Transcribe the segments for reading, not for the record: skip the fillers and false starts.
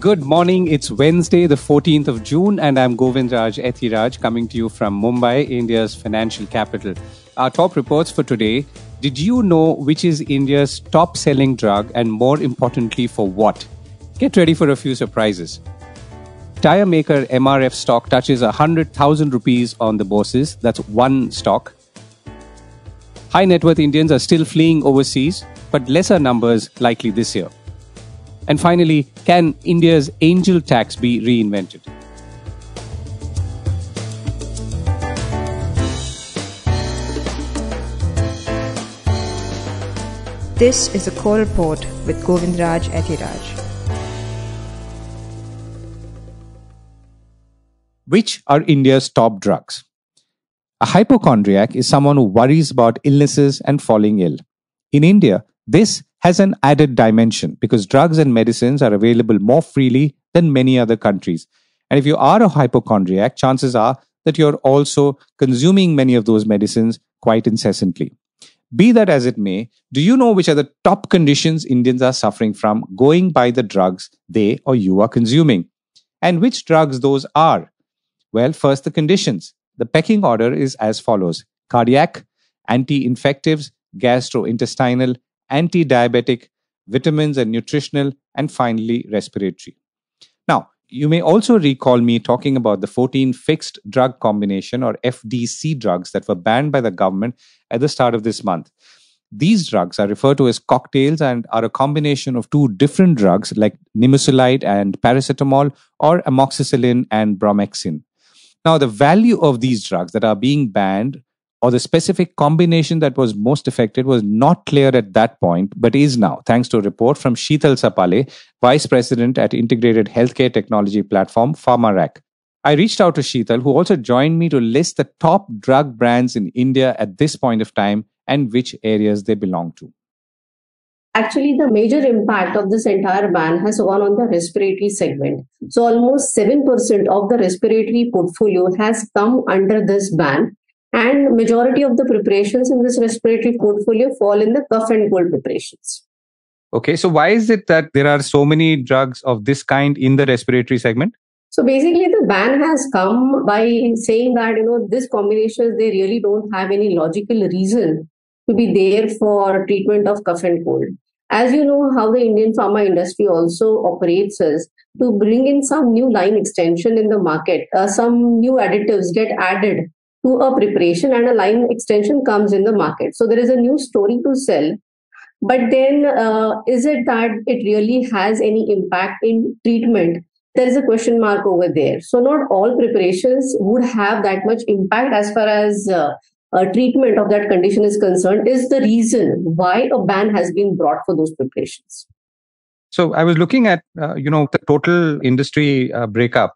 Good morning. It's Wednesday, the 14th of June, and I'm Govindraj Ethiraj coming to you from Mumbai, India's financial capital. Our top reports for today. Did you know which is India's top-selling drug, and more importantly, for what? Get ready for a few surprises. Tyre maker MRF Stock touches 100,000 rupees on the bourses. That's one stock. High net worth Indians are still fleeing overseas, but lesser numbers likely this year. And finally, can India's angel tax be reinvented? This is a core report with Govindraj Ethiraj. Which are India's top drugs? A hypochondriac is someone who worries about illnesses and falling ill. In India, this has an added dimension because drugs and medicines are available more freely than many other countries. And if you are a hypochondriac, chances are that you're also consuming many of those medicines quite incessantly. Be that as it may, do you know which are the top conditions Indians are suffering from going by the drugs they or you are consuming? And which drugs those are? Well, first the conditions. The pecking order is as follows: cardiac, anti-infectives, gastrointestinal, anti-diabetic, vitamins and nutritional, and finally respiratory. Now, you may also recall me talking about the 14 fixed drug combination or FDC drugs that were banned by the government at the start of this month. These drugs are referred to as cocktails and are a combination of two different drugs like nimesulide and paracetamol, or amoxicillin and bromhexin. Now, the value of these drugs that are being banned, or the specific combination that was most affected, was not clear at that point, but is now, thanks to a report from Sheetal Sapale, Vice President at integrated healthcare technology platform Pharmarack. I reached out to Sheetal, who also joined me to list the top drug brands in India at this point of time and which areas they belong to. Actually, the major impact of this entire ban has gone on the respiratory segment. So almost 7% of the respiratory portfolio has come under this ban. And majority of the preparations in this respiratory portfolio fall in the cough and cold preparations. Okay, so why is it that there are so many drugs of this kind in the respiratory segment? So basically, the ban has come by saying that, these combinations, they really don't have any logical reason to be there for treatment of cough and cold. As you know, how the Indian pharma industry also operates is to bring in some new line extension in the market. Some new additives get added to a preparation and a line extension comes in the market. So there is a new story to sell. But then is it that it really has any impact in treatment? There is a question mark over there. So not all preparations would have that much impact as far as treatment of that condition is concerned, is the reason why a ban has been brought for those preparations. So I was looking at, the total industry breakup.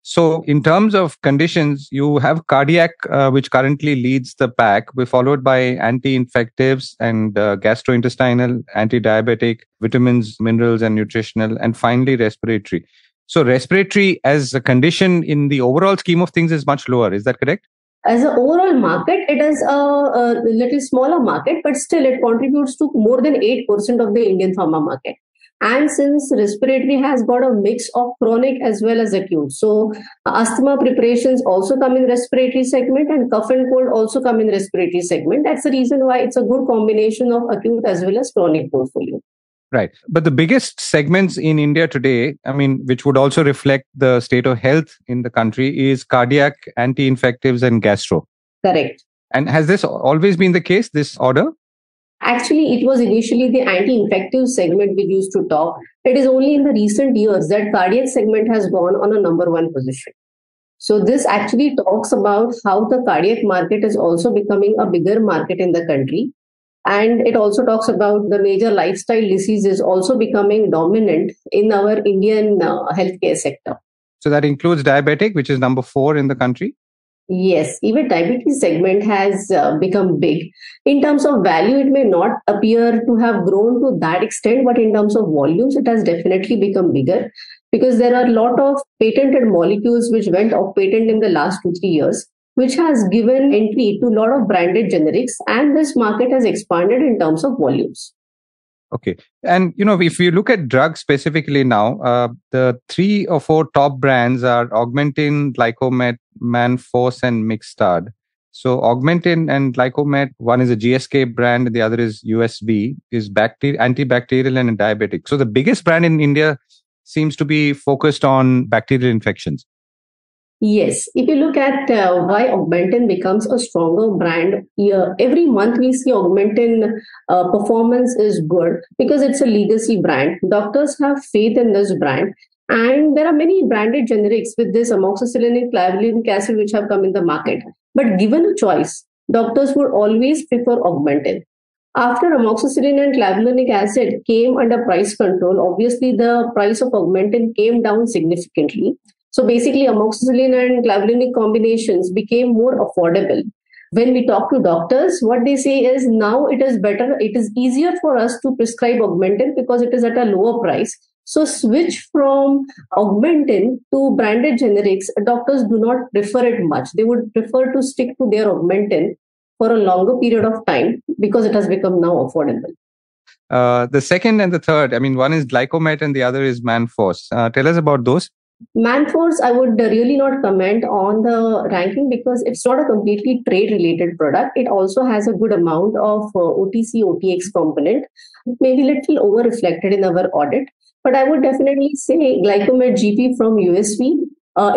So in terms of conditions, you have cardiac, which currently leads the pack. We're followed by anti-infectives and gastrointestinal, anti-diabetic, vitamins, minerals, and nutritional, and finally respiratory. So respiratory as a condition in the overall scheme of things is much lower. Is that correct? As an overall market, it is a little smaller market, but still it contributes to more than 8% of the Indian pharma market. And since respiratory has got a mix of chronic as well as acute, so asthma preparations also come in respiratory segment and cough and cold also come in respiratory segment. That's the reason why it's a good combination of acute as well as chronic portfolio. Right. But the biggest segments in India today, which would also reflect the state of health in the country, is cardiac, anti-infectives and gastro. Correct. And has this always been the case, this order? Actually, it was initially the anti-infective segment we used to talk. It is only in the recent years that cardiac segment has gone on a number one position. So this actually talks about how the cardiac market is also becoming a bigger market in the country. And it also talks about the major lifestyle diseases also becoming dominant in our Indian healthcare sector. So that includes diabetic, which is number 4 in the country? Yes, even diabetes segment has become big. In terms of value, it may not appear to have grown to that extent, but in terms of volumes, it has definitely become bigger because there are a lot of patented molecules which went off patent in the last 2-3 years, which has given entry to a lot of branded generics, and this market has expanded in terms of volumes. Okay. And, if you look at drugs specifically now, the 3 or 4 top brands are Augmentin, Glycomet, Manforce, and Mixtard. So Augmentin and Glycomet, one is a GSK brand, and the other is USV, is antibacterial and diabetic. So the biggest brand in India seems to be focused on bacterial infections. Yes, if you look at why Augmentin becomes a stronger brand, every month we see Augmentin performance is good because it's a legacy brand. Doctors have faith in this brand, and there are many branded generics with this amoxicillin and clavulanic acid which have come in the market. But given a choice, doctors would always prefer Augmentin. After amoxicillin and clavulanic acid came under price control, obviously the price of Augmentin came down significantly. So basically, amoxicillin and clavulanic combinations became more affordable. When we talk to doctors, what they say is now it is better, it is easier for us to prescribe Augmentin because it is at a lower price. So switch from Augmentin to branded generics, doctors do not prefer it much. They would prefer to stick to their Augmentin for a longer period of time because it has become now affordable. The second and the third, one is Glycomet and the other is Manforce. Tell us about those. Manforce, I would really not comment on the ranking because it's not a completely trade-related product. It also has a good amount of OTC, OTX component, maybe a little over-reflected in our audit. But I would definitely say Glycomet GP from USV,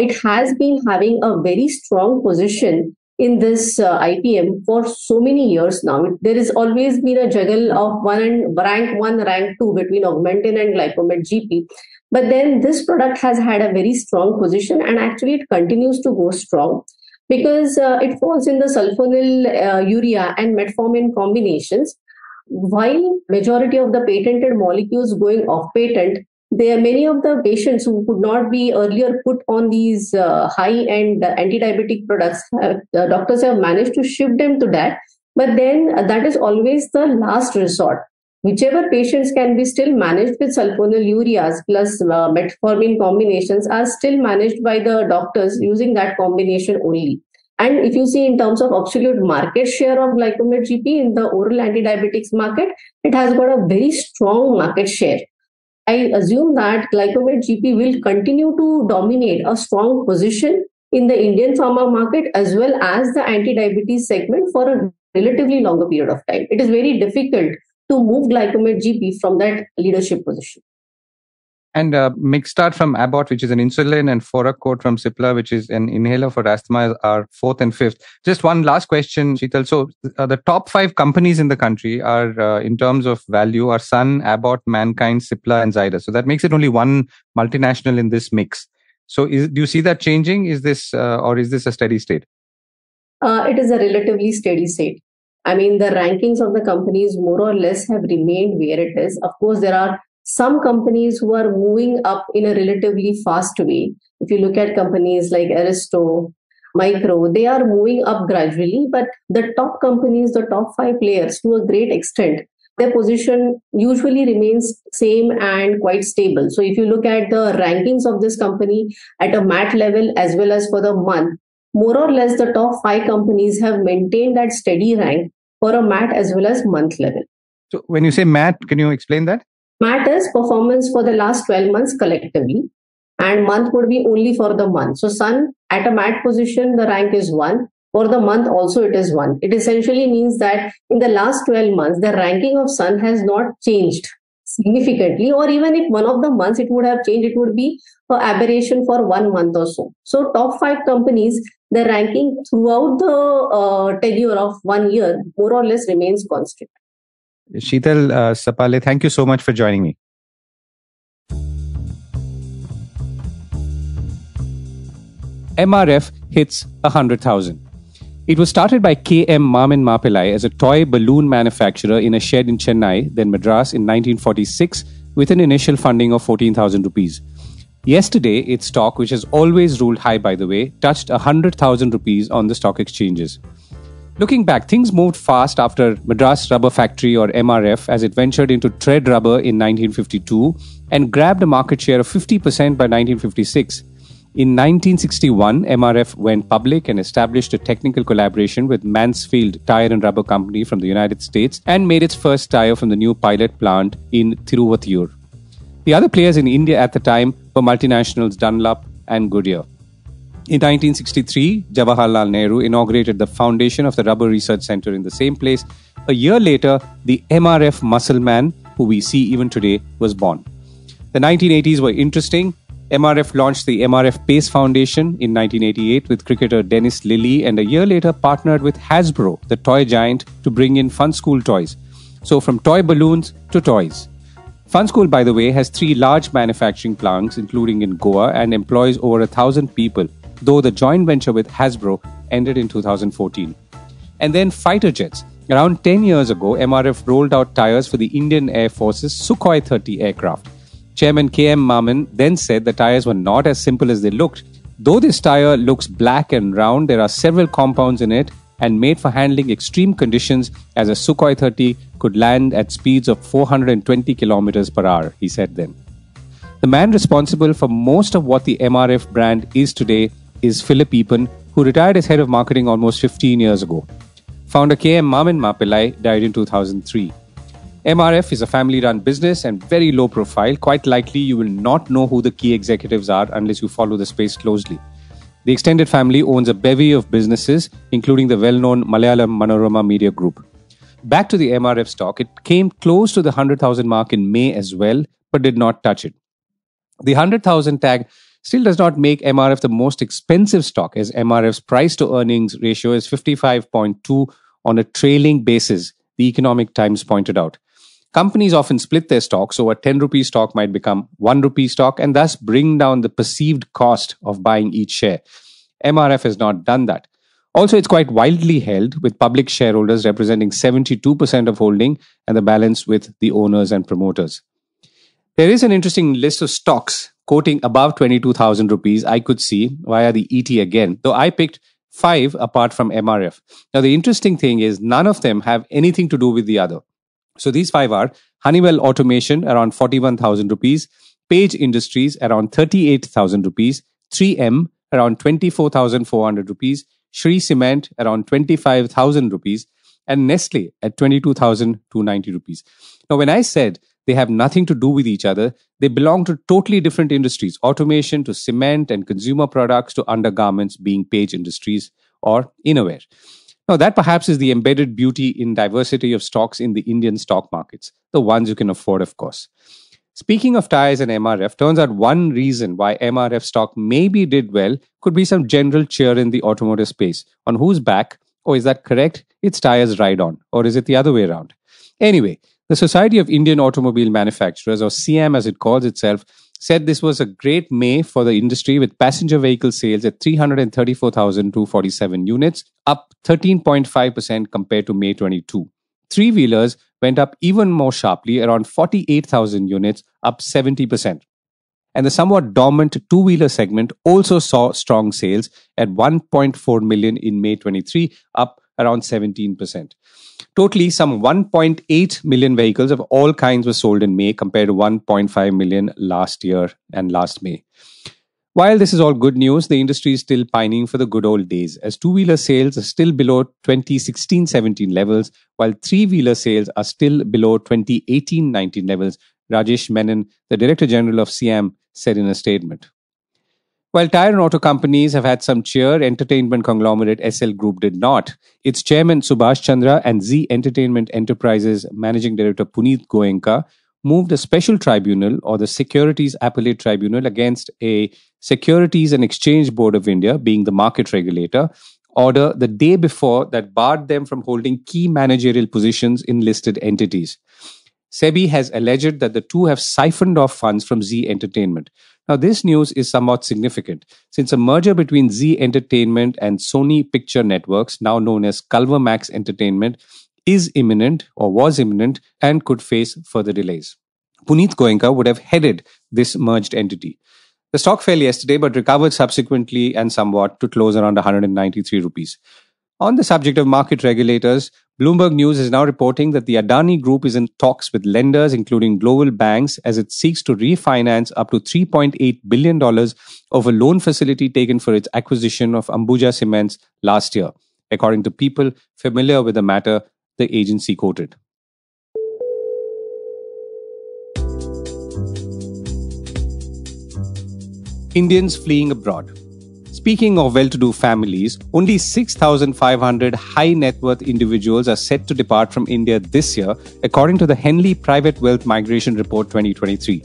it has been having a very strong position in this IPM for so many years now. There has always been a juggle of rank 1, rank 2 between Augmentin and Glycomet GP. But then this product has had a very strong position and actually it continues to go strong because it falls in the sulfonyl urea and metformin combinations. While majority of the patented molecules going off patent, there are many of the patients who could not be earlier put on these high-end anti-diabetic products. Doctors have managed to shift them to that. But then that is always the last resort. Whichever patients can be still managed with sulfonyl ureas plus metformin combinations are still managed by the doctors using that combination only. And if you see in terms of absolute market share of Glycomet GP in the oral anti-diabetics market, it has got a very strong market share. I assume that Glycomet GP will continue to dominate a strong position in the Indian pharma market as well as the anti-diabetes segment for a relatively longer period of time. It is very difficult to move Glycomet GP from that leadership position. And Mixtard from Abbott, which is an insulin, and Foracort from Cipla, which is an inhaler for asthma, are 4th and 5th. Just one last question, Sheetal. So the top 5 companies in the country are, in terms of value, are Sun, Abbott, Mankind, Cipla, and Zydus. So that makes it only one multinational in this mix. So do you see that changing? Is this or is this a steady state? It is a relatively steady state. The rankings of the companies more or less have remained where it is. Of course, there are some companies who are moving up in a relatively fast way. If you look at companies like Aristo, Micro, they are moving up gradually, but the top companies, the top 5 players, to a great extent, their position usually remains same and quite stable. So if you look at the rankings of this company at a MAT level as well as for the month, more or less the top 5 companies have maintained that steady rank for a MAT as well as month level. So when you say MAT, can you explain that? MAT is performance for the last 12 months collectively, and month would be only for the month. So Sun at a MAT position, the rank is 1. For the month also it is 1. It essentially means that in the last 12 months, the ranking of Sun has not changed significantly, or even if one of the months it would have changed, it would be an aberration for 1 month or so. So top 5 companies, the ranking throughout the tenure of 1 year more or less remains constant. Sheetal Sapale, thank you so much for joining me. MRF hits 100,000. It was started by K.M. Maamin Maapillai as a toy balloon manufacturer in a shed in Chennai, then Madras in 1946 with an initial funding of 14,000 rupees. Yesterday, its stock, which has always ruled high by the way, touched 100,000 rupees on the stock exchanges. Looking back, things moved fast after Madras Rubber Factory or MRF as it ventured into thread rubber in 1952 and grabbed a market share of 50% by 1956. In 1961, MRF went public and established a technical collaboration with Mansfield Tyre and Rubber Company from the United States and made its first tire from the new pilot plant in Thiruvatiyur. The other players in India at the time were multinationals Dunlop and Goodyear. In 1963, Jawaharlal Nehru inaugurated the foundation of the Rubber Research Center in the same place. A year later, the MRF muscle man, who we see even today, was born. The 1980s were interesting. MRF launched the MRF Pace Foundation in 1988 with cricketer Dennis Lillee, and a year later partnered with Hasbro, the toy giant, to bring in Fun School toys. So from toy balloons to toys. Fun School, by the way, has 3 large manufacturing plants, including in Goa, and employs over 1,000 people, though the joint venture with Hasbro ended in 2014. And then fighter jets. Around 10 years ago, MRF rolled out tires for the Indian Air Force's Sukhoi 30 aircraft. Chairman K.M. Maman then said the tires were not as simple as they looked. Though this tire looks black and round, there are several compounds in it and made for handling extreme conditions, as a Sukhoi 30 could land at speeds of 420 kilometers per hour, he said then. The man responsible for most of what the MRF brand is today is Philip Eapen, who retired as head of marketing almost 15 years ago. Founder K.M. Maman Mapillai died in 2003. MRF is a family-run business and very low profile. Quite likely you will not know who the key executives are unless you follow the space closely. The extended family owns a bevy of businesses, including the well-known Malayalam Manorama Media Group. Back to the MRF stock, it came close to the 100,000 mark in May as well, but did not touch it. The 100,000 tag still does not make MRF the most expensive stock, as MRF's price-to-earnings ratio is 55.2 on a trailing basis, the Economic Times pointed out. Companies often split their stock, so a 10 rupee stock might become 1 rupee stock and thus bring down the perceived cost of buying each share. MRF has not done that. Also, it's quite widely held, with public shareholders representing 72% of holding and the balance with the owners and promoters. There is an interesting list of stocks quoting above 22,000 rupees I could see via the ET again, though I picked 5 apart from MRF. Now, the interesting thing is none of them have anything to do with the other. So these 5 are Honeywell Automation around 41,000 rupees, Page Industries around 38,000 rupees, 3M around 24,400 rupees, Shree Cement around 25,000 rupees, and Nestle at 22,290 rupees. Now, when I said they have nothing to do with each other, they belong to totally different industries, automation to cement and consumer products to undergarments being Page Industries or Innerwear. Now, that perhaps is the embedded beauty in diversity of stocks in the Indian stock markets, the ones you can afford, of course. Speaking of tires and MRF, turns out one reason why MRF stock maybe did well could be some general cheer in the automotive space. On whose back? Oh, is that correct? Its tires ride on. Or is it the other way around? Anyway, the Society of Indian Automobile Manufacturers, or SIAM as it calls itself, said this was a great May for the industry, with passenger vehicle sales at 334,247 units, up 13.5% compared to May 22. Three-wheelers went up even more sharply, around 48,000 units, up 70%. And the somewhat dormant two-wheeler segment also saw strong sales at 1.4 million in May 23, up around 17%. Totally, some 1.8 million vehicles of all kinds were sold in May compared to 1.5 million last year and last May. While this is all good news, the industry is still pining for the good old days, as two-wheeler sales are still below 2016-17 levels, while three-wheeler sales are still below 2018-19 levels, Rajesh Menon, the Director General of SIAM, said in a statement. While tire and auto companies have had some cheer, entertainment conglomerate SL Group did not. Its chairman Subhash Chandra and Zee Entertainment Enterprises Managing Director Puneet Goenka moved a special tribunal, or the Securities Appellate Tribunal, against a Securities and Exchange Board of India, being the market regulator, order the day before that barred them from holding key managerial positions in listed entities. SEBI has alleged that the two have siphoned off funds from Zee Entertainment. Now, this news is somewhat significant, since a merger between Zee Entertainment and Sony Picture Networks, now known as Culvermax Entertainment, is imminent or was imminent and could face further delays. Puneet Goenka would have headed this merged entity. The stock fell yesterday but recovered subsequently and somewhat to close around 193 rupees. On the subject of market regulators, Bloomberg News is now reporting that the Adani Group is in talks with lenders, including global banks, as it seeks to refinance up to $3.8 billion of a loan facility taken for its acquisition of Ambuja Cements last year, according to people familiar with the matter, the agency quoted. Indians fleeing abroad. Speaking of well-to-do families, only 6,500 high-net-worth individuals are set to depart from India this year, according to the Henley Private Wealth Migration Report 2023.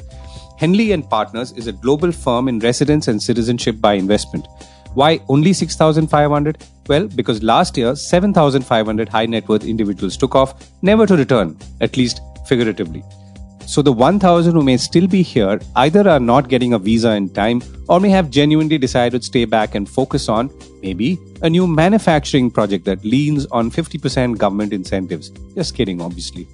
Henley & Partners is a global firm in residence and citizenship by investment. Why only 6,500? Well, because last year, 7,500 high-net-worth individuals took off, never to return, at least figuratively. So the 1,000 who may still be here either are not getting a visa in time or may have genuinely decided to stay back and focus on, maybe, a new manufacturing project that leans on 50% government incentives. Just kidding, obviously.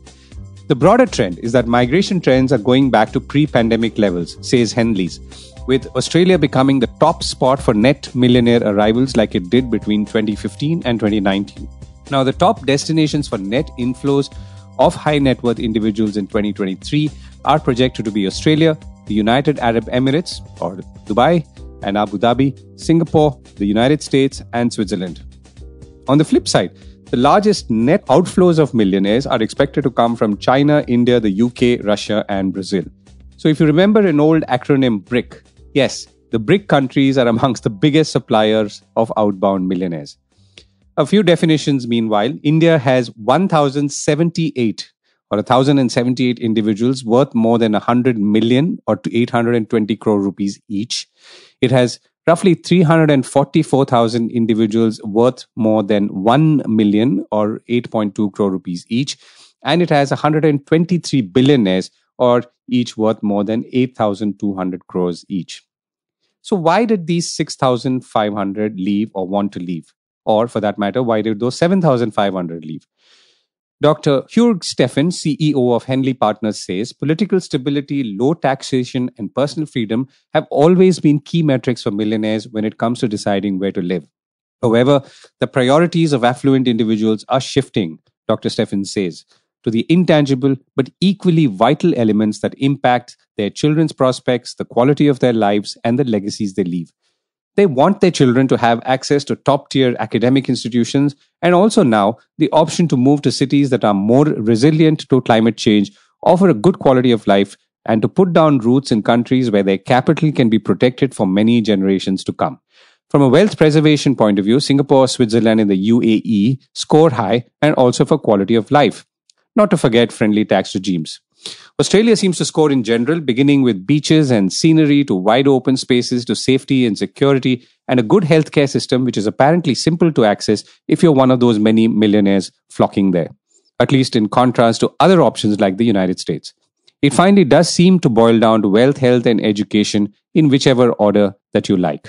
The broader trend is that migration trends are going back to pre-pandemic levels, says Henley's, with Australia becoming the top spot for net millionaire arrivals like it did between 2015 and 2019. Now, the top destinations for net inflows of high net worth individuals in 2023 are projected to be Australia, the United Arab Emirates or Dubai, and Abu Dhabi, Singapore, the United States, and Switzerland. On the flip side, the largest net outflows of millionaires are expected to come from China, India, the UK, Russia, and Brazil. So if you remember an old acronym BRIC, yes, the BRIC countries are amongst the biggest suppliers of outbound millionaires. A few definitions meanwhile, India has 1,078 individuals worth more than 100 million or 820 crore rupees each. It has roughly 344,000 individuals worth more than 1 million or 8.2 crore rupees each. And it has 123 billionaires or each worth more than 8,200 crores each. So why did these 6,500 leave or want to leave? Or for that matter, why did those 7,500 leave? Dr. Hugh Steffen, CEO of Henley Partners, says political stability, low taxation, and personal freedom have always been key metrics for millionaires when it comes to deciding where to live. However, the priorities of affluent individuals are shifting, Dr. Steffen says, to the intangible but equally vital elements that impact their children's prospects, the quality of their lives, and the legacies they leave. They want their children to have access to top-tier academic institutions and also now the option to move to cities that are more resilient to climate change, offer a good quality of life, and to put down roots in countries where their capital can be protected for many generations to come. From a wealth preservation point of view, Singapore, Switzerland, and the UAE score high and also for quality of life. Not to forget friendly tax regimes. Australia seems to score in general, beginning with beaches and scenery to wide open spaces to safety and security and a good healthcare system which is apparently simple to access if you're one of those many millionaires flocking there, at least in contrast to other options like the United States. It finally does seem to boil down to wealth, health, and education in whichever order that you like.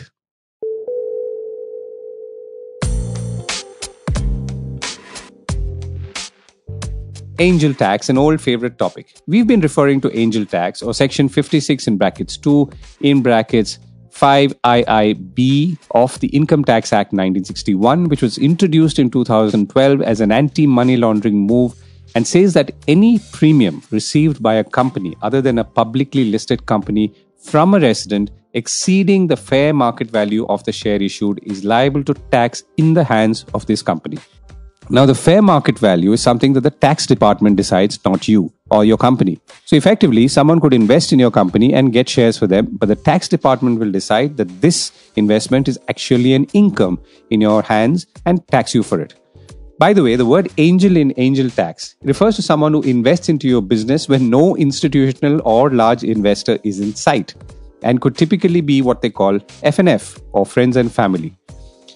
Angel tax, an old favorite topic. We've been referring to angel tax or section 56 in brackets 2 in brackets 5IIB of the Income Tax Act 1961, which was introduced in 2012 as an anti-money laundering move and says that any premium received by a company other than a publicly listed company from a resident exceeding the fair market value of the share issued is liable to tax in the hands of this company. Now, the fair market value is something that the tax department decides, not you or your company. So effectively, someone could invest in your company and get shares for them, but the tax department will decide that this investment is actually an income in your hands and tax you for it. By the way, the word angel in angel tax refers to someone who invests into your business when no institutional or large investor is in sight and could typically be what they call F&F or friends and family.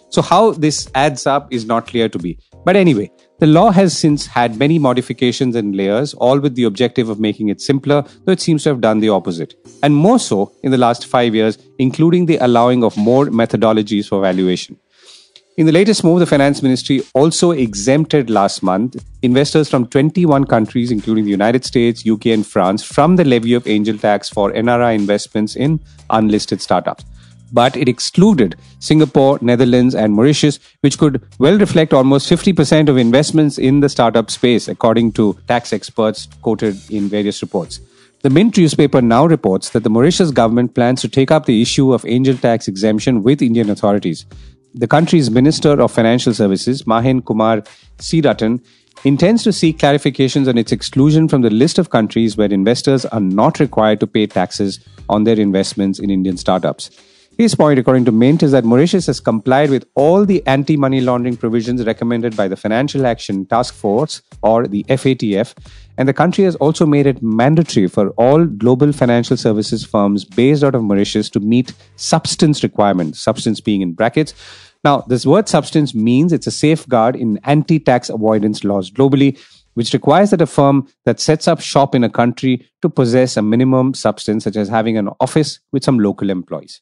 So how this adds up is not clear to me. But anyway, the law has since had many modifications and layers, all with the objective of making it simpler, though it seems to have done the opposite. And more so in the last 5 years, including the allowing of more methodologies for valuation. In the latest move, the Finance Ministry also exempted last month investors from 21 countries, including the United States, UK and France, from the levy of angel tax for NRI investments in unlisted startups. but it excluded Singapore, Netherlands, and Mauritius, which could well reflect almost 50% of investments in the startup space, according to tax experts quoted in various reports. The Mint newspaper now reports that the Mauritius government plans to take up the issue of angel tax exemption with Indian authorities. The country's Minister of Financial Services, Mahin Kumar Seeratan, intends to seek clarifications on its exclusion from the list of countries where investors are not required to pay taxes on their investments in Indian startups. His point, according to Mint, is that Mauritius has complied with all the anti-money laundering provisions recommended by the Financial Action Task Force, or the FATF, and the country has also made it mandatory for all global financial services firms based out of Mauritius to meet substance requirements, substance being in brackets. Now, this word substance means it's a safeguard in anti-tax avoidance laws globally, which requires that a firm that sets up shop in a country to possess a minimum substance, such as having an office with some local employees.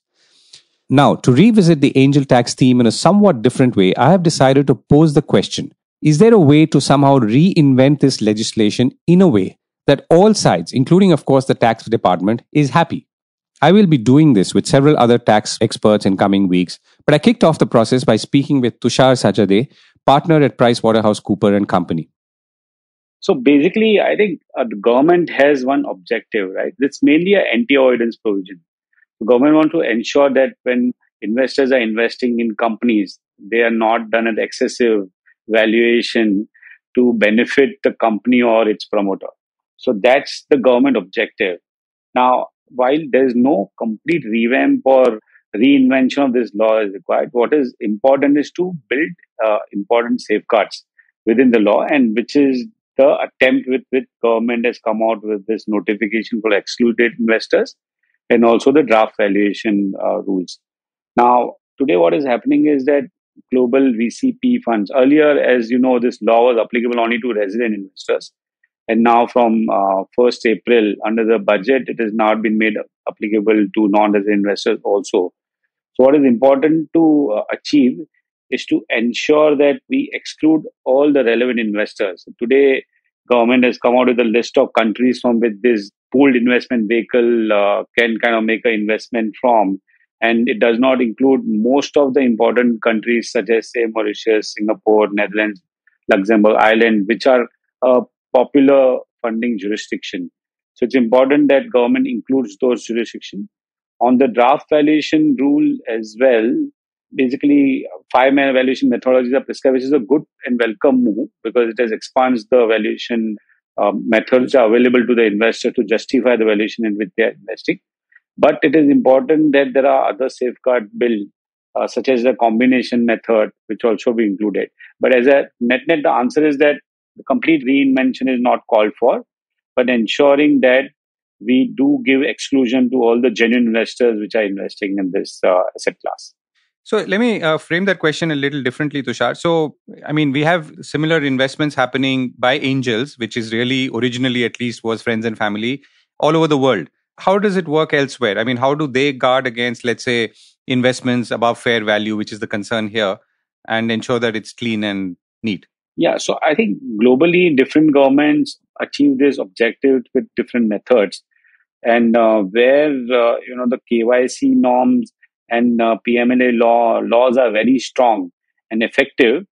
Now, to revisit the angel tax theme in a somewhat different way, I have decided to pose the question, is there a way to somehow reinvent this legislation in a way that all sides, including, of course, the tax department, is happy? I will be doing this with several other tax experts in coming weeks, but I kicked off the process by speaking with Tushar Sachade, partner at PricewaterhouseCoopers Company. So basically, I think the government has one objective, right? It's mainly an anti-avoidance provision. The government wants to ensure that when investors are investing in companies, they are not done at excessive valuation to benefit the company or its promoter. So that's the government objective. Now, while there is no complete revamp or reinvention of this law is required, what is important is to build important safeguards within the law, and which is the attempt with which government has come out with this notification for excluded investors and also the draft valuation rules. Now, today what is happening is that global VCP funds, earlier, as you know, this law was applicable only to resident investors. And now from 1st April, under the budget, it has now been made applicable to non-resident investors also. So what is important to achieve is to ensure that we exclude all the relevant investors. Today, government has come out with a list of countries from which this pooled investment vehicle can kind of make an investment from. And it does not include most of the important countries such as, say, Mauritius, Singapore, Netherlands, Luxembourg, Ireland, which are popular funding jurisdiction. So it's important that government includes those jurisdictions. On the draft valuation rule as well, basically 5 valuation methodologies are prescribed, which is a good and welcome move because it has expands the valuation methods are available to the investor to justify the valuation in which they are investing. But it is important that there are other safeguard built, such as the combination method, which also be included. But as a net, the answer is that the complete reinvention is not called for, but ensuring that we do give exclusion to all the genuine investors which are investing in this asset class. So let me frame that question a little differently, Tushar. So, I mean, we have similar investments happening by angels, which is really originally at least was friends and family all over the world. How does it work elsewhere? I mean, how do they guard against, let's say, investments above fair value, which is the concern here, and ensure that it's clean and neat? Yeah, so I think globally, different governments achieve this objective with different methods. And where, the KYC norms and PMLA laws are very strong and effective,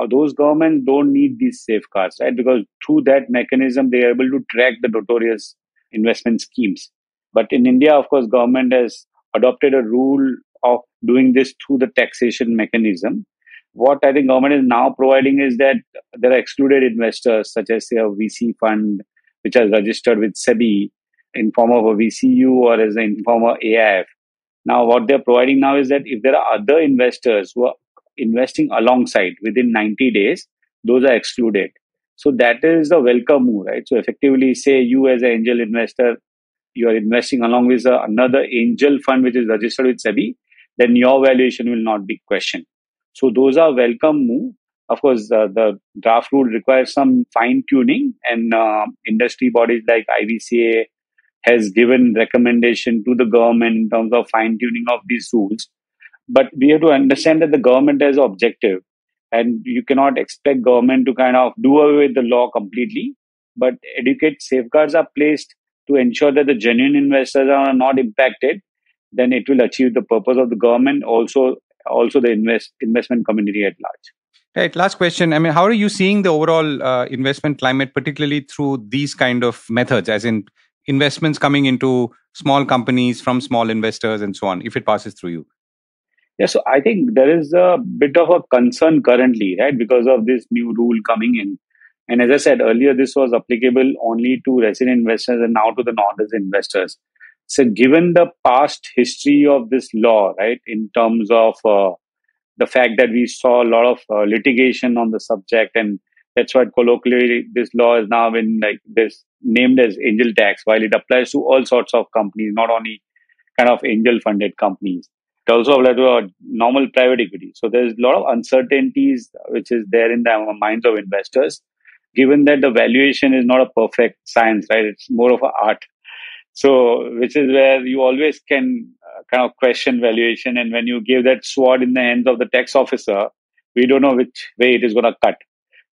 those governments don't need these safeguards, right? Because through that mechanism, they are able to track the notorious investment schemes. But in India, of course, government has adopted a rule of doing this through the taxation mechanism. What I think government is now providing is that there are excluded investors, such as, say, a VC fund, which are registered with SEBI in form of a VCU or as in form of AIF. Now, what they're providing now is that if there are other investors who are investing alongside within 90 days, those are excluded. So that is a welcome move, right? So effectively, say you as an angel investor, you are investing along with another angel fund which is registered with SEBI, then your valuation will not be questioned. So those are welcome move. Of course, the draft rule requires some fine tuning, and industry bodies like IVCA has given recommendation to the government in terms of fine tuning of these rules. But we have to understand that the government has an objective, and you cannot expect government to kind of do away with the law completely. But educate safeguards are placed to ensure that the genuine investors are not impacted, then it will achieve the purpose of the government, also the investment community at large. Right. Last question. I mean, how are you seeing the overall investment climate, particularly through these kind of methods, as in investments coming into small companies from small investors and so on, if it passes through you? Yeah, so I think there is a bit of a concern currently, right, because of this new rule coming in. And as I said earlier, this was applicable only to resident investors and now to the non-resident investors. So given the past history of this law, right, in terms of the fact that we saw a lot of litigation on the subject, and that's why colloquially this law has now been named as angel tax, while it applies to all sorts of companies, not only kind of angel funded companies. It also applies to a normal private equity. So there's a lot of uncertainties which is there in the minds of investors, given that the valuation is not a perfect science, right? It's more of an art. So, which is where you always can kind of question valuation. And when you give that sword in the hands of the tax officer, we don't know which way it is going to cut,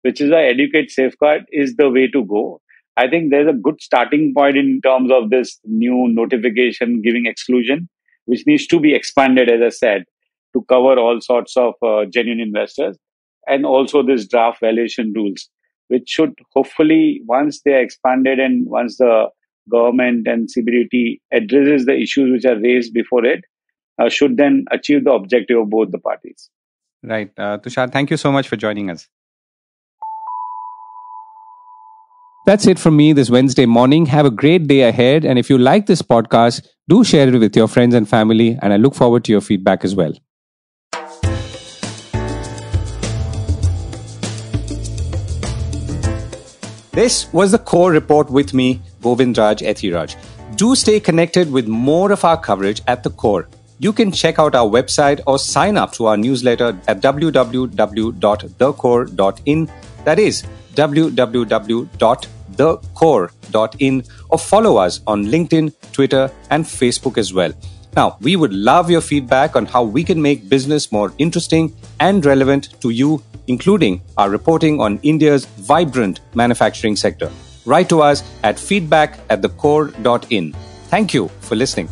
which is why educate, safeguard is the way to go. I think there's a good starting point in terms of this new notification giving exclusion, which needs to be expanded, as I said, to cover all sorts of genuine investors, and also this draft valuation rules, which should hopefully, once they are expanded and once the government and CBDT addresses the issues which are raised before it, should then achieve the objective of both the parties. Right. Tushar, thank you so much for joining us. That's it from me this Wednesday morning. Have a great day ahead. And if you like this podcast, do share it with your friends and family. And I look forward to your feedback as well. This was the Core Report with me, Govindraj Ethiraj. Do stay connected with more of our coverage at the Core. You can check out our website or sign up to our newsletter at www.thecore.in. That is www.thecore.in, or follow us on LinkedIn, Twitter, and Facebook as well. Now, we would love your feedback on how we can make business more interesting and relevant to you, including our reporting on India's vibrant manufacturing sector. Write to us at feedback@thecore.in. Thank you for listening.